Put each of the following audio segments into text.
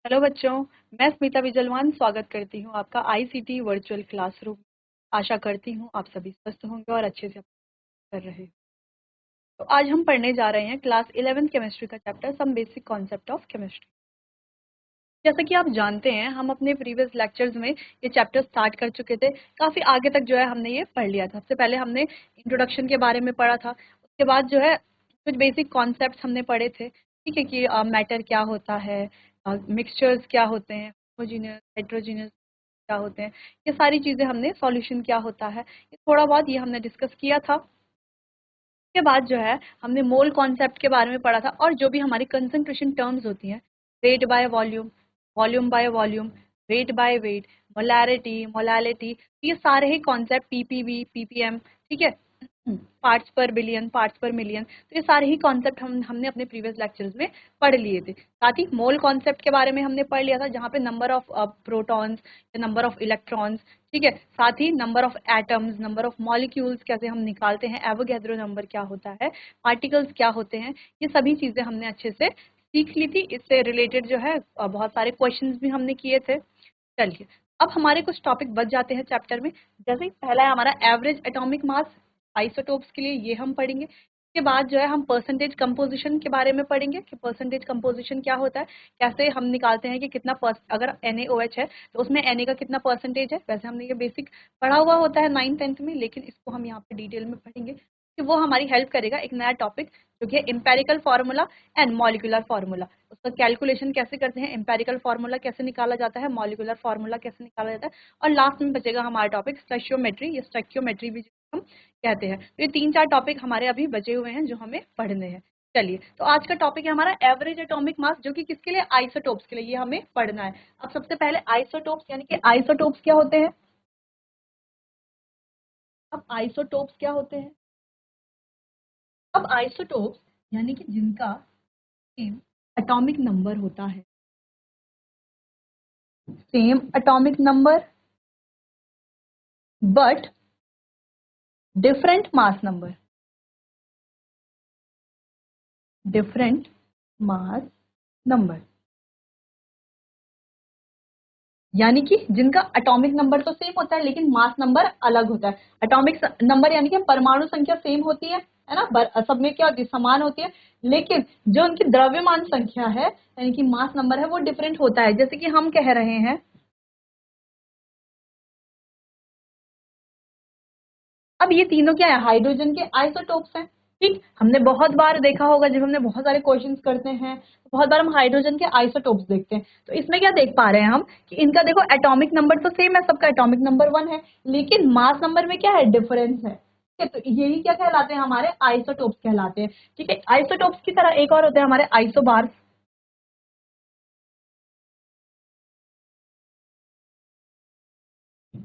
Hello बच्चों, मैं स्मिता बिजलवान स्वागत करती हूँ आपका आईसीटी वर्चुअल क्लासरूम। आशा करती हूँ आप सभी स्वस्थ होंगे और अच्छे से कर रहे हो। तो आज हम पढ़ने जा रहे हैं क्लास 11th केमिस्ट्री का chapter some basic concept of chemistry. जैसा कि आप जानते हैं, हम अपने प्रीवियस लेक्चर्स में ये चैप्टर स्टार्ट कर चुके थे। काफ़ी आगे तक जो है हमने ये पढ़ लिया था। सबसे पहले हमने इंट्रोडक्शन के बारे में पढ़ा था। उसके बाद जो है कुछ बेसिक कॉन्सेप्ट हमने पढ़े थे, ठीक है, कि मैटर क्या होता है, मिक्सचर्स क्या होते हैं, होमोजीनियस हेट्रोजीनियस क्या होते हैं, ये सारी चीज़ें हमने, सॉल्यूशन क्या होता है, ये थोड़ा बहुत ये हमने डिस्कस किया था। उसके बाद जो है हमने मोल कॉन्सेप्ट के बारे में पढ़ा था, और जो भी हमारी कंसंट्रेशन टर्म्स होती हैं, weight by volume, volume by volume, weight by weight, molarity, molality, ये सारे ही कॉन्सेप्ट, पीपीवी, पीपीएम, ठीक है, पार्ट्स पर बिलियन, पार्ट्स पर मिलियन, तो ये सारे ही कॉन्सेप्ट हमने अपने प्रीवियस लेक्चर्स में पढ़ लिए थे। साथ ही मोल कॉन्सेप्ट के बारे में हमने पढ़ लिया था, जहाँ पे number of protons, number of electrons, ठीक है, साथ ही number of atoms, number of molecules कैसे हम निकालते हैं, एवोगैड्रो नंबर क्या होता है, पार्टिकल्स क्या होते हैं, ये सभी चीज़ें हमने अच्छे से सीख ली थी। इससे रिलेटेड जो है बहुत सारे क्वेश्चंस भी हमने किए थे। चलिए, अब हमारे कुछ टॉपिक बच जाते हैं चैप्टर में। जैसे पहला है हमारा एवरेज एटॉमिक मास, आइसोटोप्स के लिए ये हम पढ़ेंगे। इसके बाद जो है हम परसेंटेज कंपोजिशन के बारे में पढ़ेंगे कि परसेंटेज कंपोजिशन क्या होता है, कैसे हम निकालते हैं कि कितना अगर NaOH है तो उसमें Na का कितना परसेंटेज है। वैसे हमने ये बेसिक पढ़ा हुआ होता है 9th-10th में, लेकिन इसको हम यहाँ पे डिटेल में पढ़ेंगे कि वो हमारी हेल्प करेगा। एक नया टॉपिक जो कि है empirical formula and molecular formula, उसका कैलकुलेशन कैसे करते हैं, एम्पेरिकल फार्मूला कैसे निकाला जाता है, मॉलिकुलर फार्मूला कैसे निकाला जाता है, और लास्ट में बचेगा हमारा टॉपिक स्टोइचियोमेट्री, ये स्टोइचियोमेट्री भी हम कहते हैं। तो ये 3-4 टॉपिक हमारे अभी बचे हुए हैं जो हमें पढ़ने हैं। चलिए, तो आज का टॉपिक है हमारा एवरेज एटॉमिक मास, जो कि किसके लिए, आइसोटोप्स के लिए, ये हमें पढ़ना है। अब सबसे पहले आइसोटोप्स यानी कि आइसोटोप्स क्या होते हैं। अब आइसोटोप्स क्या होते हैं। अब आइसोटोप्स यानी कि जिनका सेम एटॉमिक नंबर होता है, same atomic number but different mass number, different mass number, यानी कि जिनका एटॉमिक नंबर तो सेम होता है लेकिन मास नंबर अलग होता है। एटॉमिक नंबर यानी कि परमाणु संख्या सेम होती है ना, सब में क्या होती है, समान होती है, लेकिन जो उनकी द्रव्यमान संख्या है यानी कि मास नंबर है, वो डिफरेंट होता है। जैसे कि हम कह रहे हैं, अब ये तीनों क्या है, हाइड्रोजन के आइसोटोप्स हैं। ठीक, हमने बहुत बार देखा होगा, जब हमने बहुत सारे क्वेश्चंस करते हैं तो बहुत बार हम हाइड्रोजन के आइसोटोप्स देखते हैं। तो इसमें क्या देख पा रहे हैं हम कि इनका देखो एटॉमिक नंबर तो सेम है, सबका एटॉमिक नंबर 1 है, लेकिन मास नंबर में क्या है, डिफरेंस है। ठीक है, तो यही क्या कहलाते हैं, हमारे आइसोटोप्स कहलाते हैं। ठीक है, आइसोटोप्स की तरह एक और होते हैं हमारे आइसोबार्स।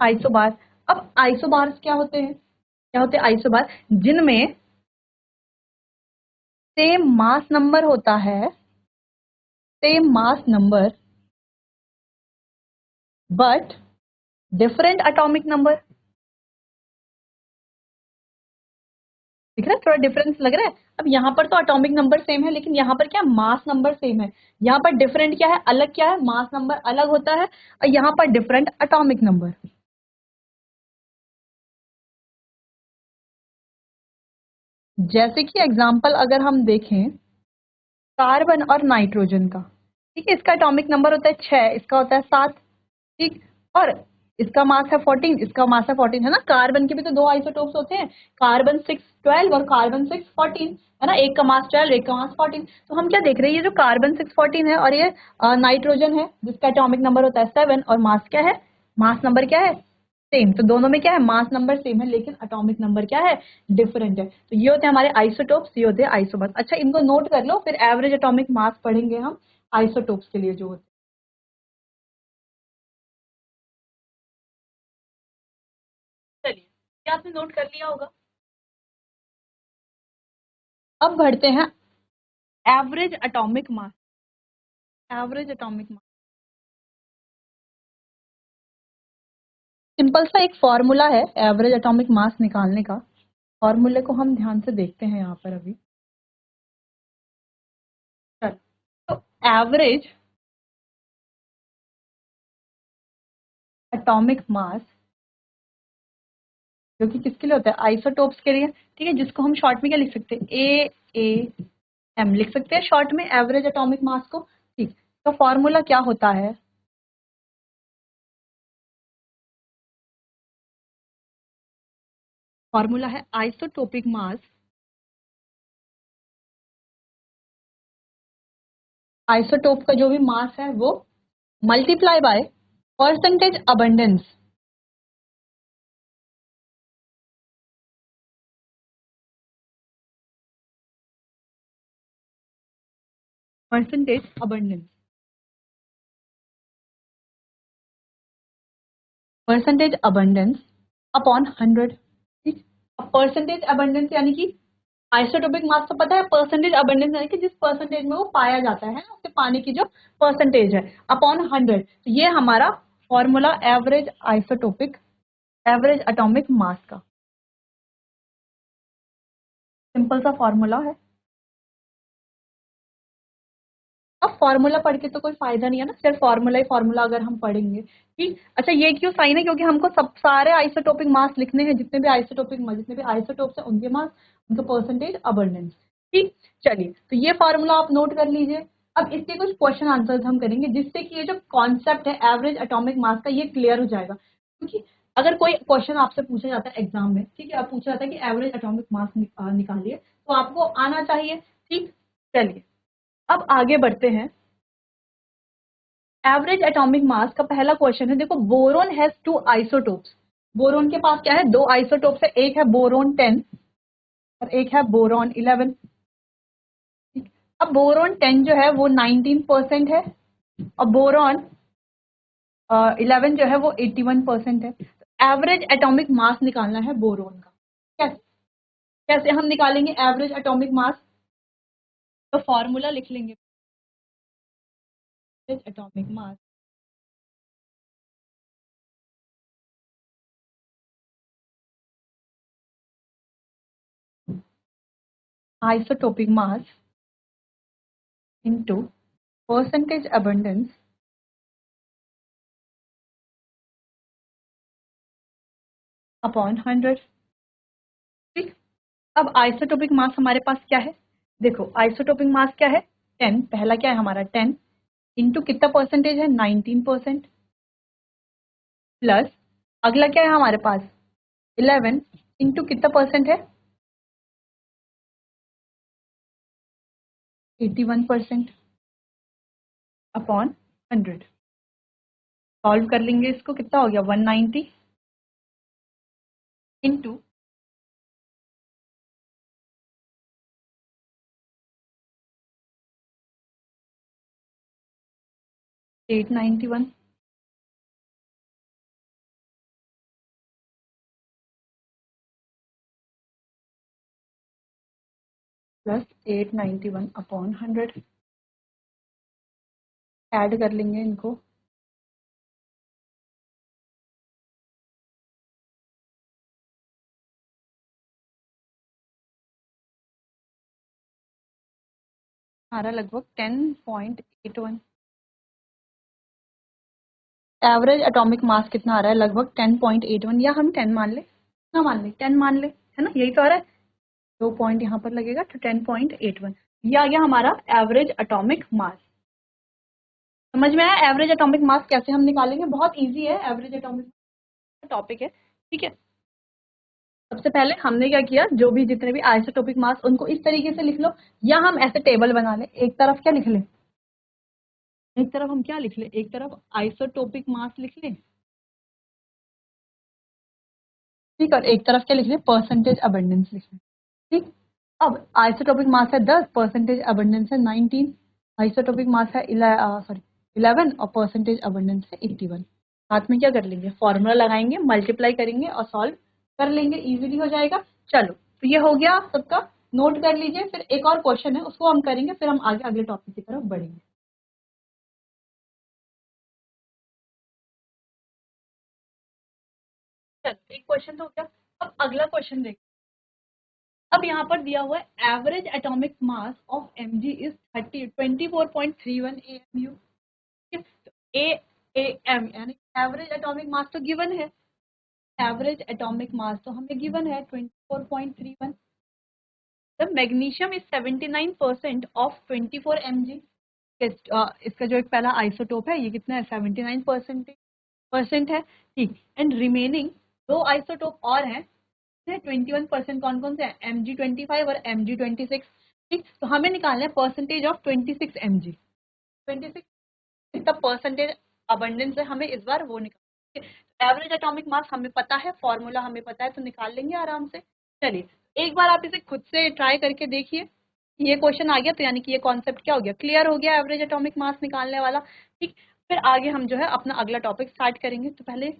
आइसोबार, अब आइसोबार्स क्या होते हैं, क्या होते हैं आइसोबार, जिनमें सेम मास नंबर होता है, same mass number but different atomic number. दिख रहा है, थोड़ा डिफरेंस लग रहा है। अब यहाँ पर तो एटॉमिक नंबर सेम है, लेकिन यहाँ पर क्या, मास नंबर सेम है। यहाँ पर डिफरेंट क्या है, अलग क्या है, मास नंबर अलग होता है, और यहाँ पर डिफरेंट एटॉमिक नंबर। जैसे कि एग्जांपल अगर हम देखें, कार्बन और नाइट्रोजन का, ठीक है, इसका एटॉमिक नंबर होता है 6, इसका होता है 7, ठीक, और इसका मास है 14, इसका मास है 14, है ना। कार्बन के भी तो दो आइसोटोप्स होते हैं, कार्बन 6-12 और कार्बन 6-14, है ना, एक का मास 12, एक का मास 14। तो हम क्या देख रहे हैं, ये जो कार्बन 6-14 है और ये नाइट्रोजन है जिसका एटॉमिक नंबर होता है 7, और मास क्या है, मास नंबर क्या है, सेम। तो दोनों में क्या है, मास नंबर सेम है, लेकिन एटॉमिक नंबर क्या है, डिफरेंट है। तो ये होते हैं हमारे आइसोटोप्स, ये होते हैं आइसोमर्स। अच्छा, इनको नोट कर लो, फिर एवरेज एटॉमिक मास पढ़ेंगे हम आइसोटोप्स के लिए जो होते हैं। चलिए, क्या आपने नोट कर लिया होगा। अब बढ़ते हैं एवरेज एटॉमिक मास, एवरेज एटॉमिक मास, सिंपल सा एक फॉर्मूला है एवरेज एटॉमिक मास निकालने का। फॉर्मूले को हम ध्यान से देखते हैं यहाँ पर अभी। चल, तो एवरेज एटॉमिक मास, जो कि किसके लिए होता है, आइसोटोप्स के लिए, ठीक है, जिसको हम शॉर्ट में क्या लिख सकते हैं, AAM लिख सकते हैं शॉर्ट में, एवरेज एटॉमिक मास को। ठीक, तो फॉर्मूला क्या होता है, फॉर्मूला है आइसोटोपिक मास, आइसोटोप का जो भी मास है वो multiply by percentage abundance, percentage abundance, percentage abundance upon 100। ठीक, अब परसेंटेज अबंडेंस यानी कि आइसोटोपिक मास तो पता है, परसेंटेज अबंडेंस यानी कि जिस परसेंटेज में वो पाया जाता है ना, उसके पाने की जो परसेंटेज है, अपॉन 100। तो ये हमारा formula average isotopic, average atomic मास का सिंपल सा फॉर्मूला है। अब फॉर्मूला पढ़ के तो कोई फायदा नहीं है ना, सिर्फ फॉर्मूला ही फॉर्मूला अगर हम पढ़ेंगे। ठीक, अच्छा ये क्यों साइन है, क्योंकि हमको सब सारे आइसोटोपिक मास लिखने हैं, जितने भी आइसोटोपिक, जितने भी आइसोटोप्स हैं उनके मास, उनका परसेंटेज अबंडेंस। ठीक, चलिए तो ये फॉर्मूला आप नोट कर लीजिए। अब इसके कुछ क्वेश्चन आंसर्स हम करेंगे, जिससे कि ये जो कॉन्सेप्ट है एवरेज एटॉमिक मास का, ये क्लियर हो जाएगा। क्योंकि अगर कोई क्वेश्चन आपसे पूछा जाता है एग्जाम में, ठीक है, आप पूछा जाता है कि एवरेज एटॉमिक मास निकालिए, तो आपको आना चाहिए। ठीक, चलिए अब आगे बढ़ते हैं। एवरेज एटॉमिक मास का पहला क्वेश्चन है, देखो बोरोन हैज 2 आइसोटोप्स, बोरोन के पास क्या है, 2 आइसोटोप्स है, एक है बोरोन 10 और एक है बोरोन 11। अब बोरोन 10 जो है वो 19% है, और बोरोन 11 जो है वो 81% है। एवरेज एटॉमिक मास निकालना है बोरोन का, कैसे, कैसे हम निकालेंगे एवरेज एटॉमिक मास, तो फॉर्मूला लिख लेंगे, एवरेज एटॉमिक मास isotopic mass into percentage abundance upon 100। ठीक, अब आइसोटोपिक मास हमारे पास क्या है, देखो आइसोटोपिक मास क्या है, 10, पहला क्या है हमारा 10 इंटू कितना परसेंटेज है, 19%, प्लस अगला क्या है हमारे पास 11 इंटू कितना परसेंट है, 81% अपॉन 100। सॉल्व कर लेंगे इसको, कितना हो गया 190 इंटू 891 प्लस 891 अपॉन 100। ऐड कर लेंगे इनको, हमारा लगभग 10.81, एवरेज एटॉमिक मास कितना आ रहा है, लगभग 10.81, या हम 10 मान ले, ना मान ले 10 मान ले, है ना, यही तो आ रहा है, 2 पॉइंट यहाँ पर लगेगा तो 10.81, ये आ गया हमारा एवरेज एटॉमिक मास। समझ में आया एवरेज एटॉमिक मास कैसे हम निकालेंगे, बहुत इजी है, एवरेज एटॉमिक टॉपिक है। ठीक है, सबसे पहले हमने क्या किया, जो भी जितने भी आइसोटोपिक मास उनको इस तरीके से लिख लो, या हम ऐसे टेबल बना लें, एक तरफ क्या लिख लें, एक तरफ हम क्या लिख लें, एक तरफ आइसोटोपिक मास लिख लें, ठीक, और एक तरफ क्या लिख लें, परसेंटेज अबंडेंस लिख लें। ठीक, अब आइसोटोपिक मास है 10, परसेंटेज अबंडेंस है 19, आइसोटोपिक मास है 11 और परसेंटेज अबंडेंस है 81। हाथ में क्या कर लेंगे, फॉर्मूला लगाएंगे, मल्टीप्लाई करेंगे और सॉल्व कर लेंगे, इजीली हो जाएगा। चलो तो ये हो गया सबका, नोट कर लीजिए, फिर एक और क्वेश्चन है उसको हम करेंगे, फिर हम आगे अगले टॉपिक की तरफ बढ़ेंगे। चलो एक क्वेश्चन तो हो गया, अब अगला क्वेश्चन देखो। अब यहाँ पर दिया हुआ है average atomic mass of Mg is 24.31 AMU। A M यानी एवरेज एटॉमिक मास तो गिवन है, एवरेज एटॉमिक मास तो हमें गिवन है 24.31। The magnesium is 79% of 24 mg। इसका जो एक पहला आइसोटोप है ये कितना है 79% है, ठीक। एंड रिमेनिंग दो आइसोटोप और हैं 21%, कौन कौन से हैं Mg25 और Mg26, ठीक। तो हमें निकालना है परसेंटेज ऑफ 26 mg, 26 कितना परसेंटेज अबंडेंस है, हमें इस बार वो निकाल। एवरेज एटॉमिक मास हमें पता है, फॉर्मूला हमें पता है, तो निकाल लेंगे आराम से। चलिए एक बार आप इसे खुद से ट्राई करके देखिए, ये क्वेश्चन आ गया तो यानी कि ये कॉन्सेप्ट क्या हो गया, क्लियर हो गया एवरेज एटॉमिक मास निकालने वाला, ठीक। फिर आगे हम जो है अपना अगला टॉपिक स्टार्ट करेंगे। तो पहले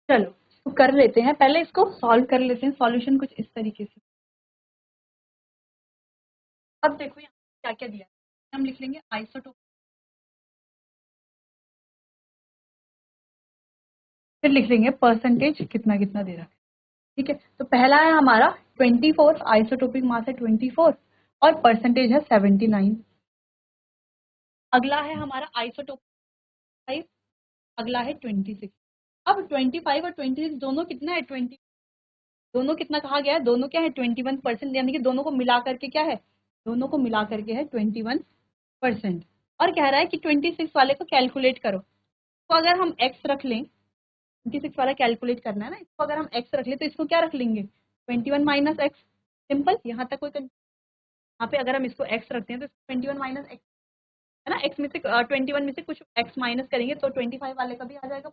चलो तो कर लेते हैं, पहले इसको सॉल्व कर लेते हैं। सॉल्यूशन कुछ इस तरीके से, अब देखो यहाँ क्या क्या दिया है, हम लिख लेंगे आइसोटोप, फिर लिख लेंगे परसेंटेज कितना कितना दे रहा है, ठीक है। तो पहला है हमारा 24, आइसोटोपिक मास है 24 और परसेंटेज है 79। अगला है हमारा आइसोटोपिक 5, अगला है 26। अब 25 और 26 दोनों कितना है 20, दोनों कितना कहा गया है, दोनों क्या है 21%, यानी कि दोनों को मिला करके क्या है, दोनों को मिला करके है 21%। और कह रहा है कि 26 वाले को कैलकुलेट करो। तो अगर हम एक्स रख लें, 26 वाला कैलकुलेट करना है ना, इसको अगर हम एक्स रख लें तो इसको क्या रख लेंगे 21 माइनस एक्स, सिंपल। यहाँ तक कोई यहाँ पे अगर हम इसको एक्स रखते हैं तो 21 माइनस एक्स है ना, एक्स में से 21 में से कुछ एक्स माइनस करेंगे तो 25 वाले का भी आ जाएगा,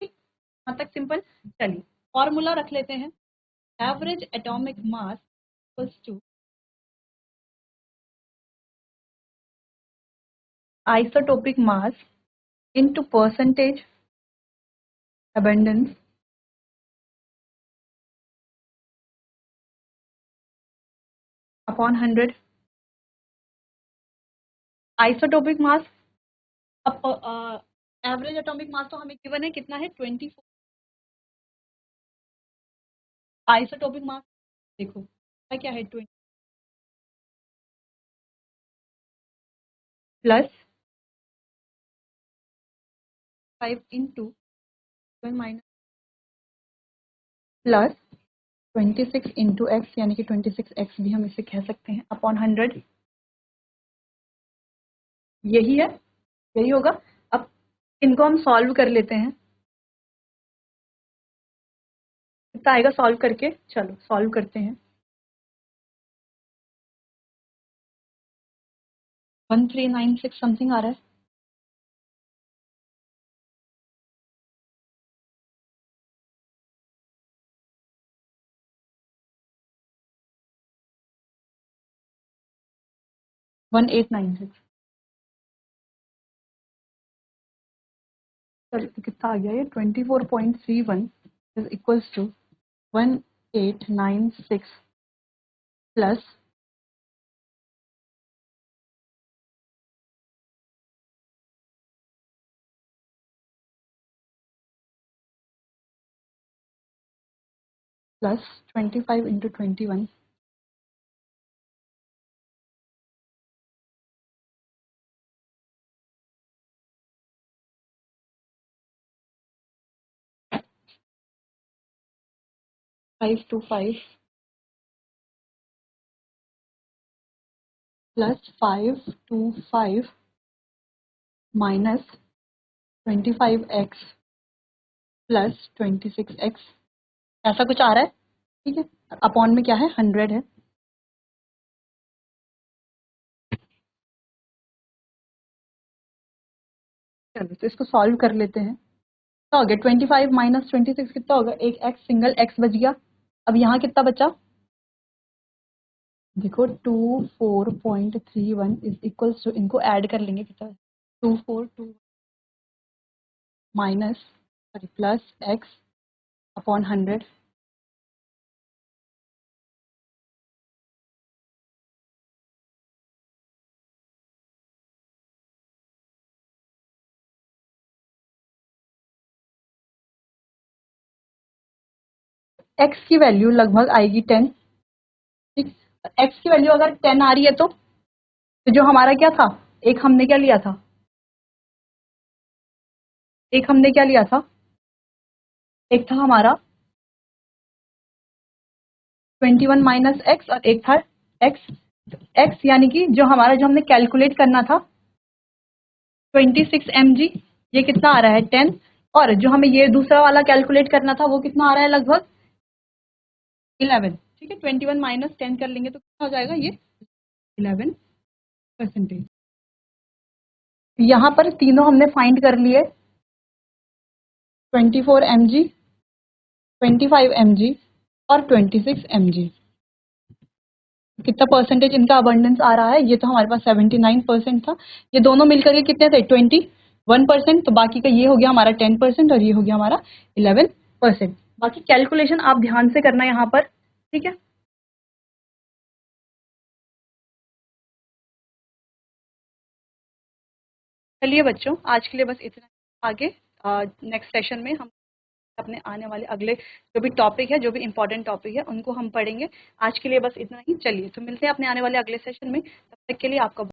ठीक। यहाँ तक सिंपल। चलिए फॉर्मूला रख लेते हैं, average atomic mass equals to isotopic mass into percentage abundance upon 100। Isotopic mass, अब एवरेज एटॉमिक मास तो हमें गिवन है कितना है 24, आइसोटोपिक मास देखो क्या है 20 plus 5 into 1 minus plus 26 into x, यानी कि 26x भी हम इसे कह सकते हैं, अपॉन 100। यही है, यही होगा। अब इनको हम सॉल्व कर लेते हैं, कितना आएगा सॉल्व करके, चलो सॉल्व करते हैं। 1396 समथिंग आ रहा है। वन एट नाइन सिक्स चलो तो कितना आ गया ये 24.31 is equals to 1896 plus 25 into 21 525 plus 525 minus 25x plus 26x, ऐसा कुछ आ रहा है, ठीक है। अपॉन में क्या है 100 है। चलो तो इसको सॉल्व कर लेते हैं, कितना हो गया 25 माइनस 26 कितना होगा, एक एक्स सिंगल एक्स बच गया। अब यहाँ कितना बचा, देखो 24.31 इज इक्वल्स टू, इनको ऐड कर लेंगे कितना 242 minus sorry plus x upon 100। X की वैल्यू लगभग आएगी 10, ठीक। x की वैल्यू अगर 10 आ रही है तो जो हमारा क्या था, एक हमने क्या लिया था, एक हमने क्या लिया था, एक था हमारा 21 माइनस एक्स और एक था x। x यानी कि जो हमारा, जो हमने कैलकुलेट करना था 26 mg, ये कितना आ रहा है 10, और जो हमें ये दूसरा वाला कैलकुलेट करना था वो कितना आ रहा है लगभग 11। ठीक है, 21 माइनस 10 कर लेंगे तो कितना हो जाएगा, ये 11%। यहाँ पर तीनों हमने फाइंड कर लिए, 24 mg, 25 mg और 26 mg। कितना परसेंटेज इनका अबंडेंस आ रहा है, ये तो हमारे पास 79% था, ये दोनों मिलकर के कितने थे 21%, तो बाकी का ये हो गया हमारा 10% और ये हो गया हमारा 11%। बाकी कैलकुलेशन आप ध्यान से करना यहाँ पर, ठीक है। चलिए बच्चों, आज के लिए बस इतना। आगे नेक्स्ट सेशन में हम अपने आने वाले अगले जो भी टॉपिक है, जो भी इंपॉर्टेंट टॉपिक है, उनको हम पढ़ेंगे। आज के लिए बस इतना ही। चलिए, तो मिलते हैं अपने आने वाले अगले सेशन में। तब तक के लिए आपका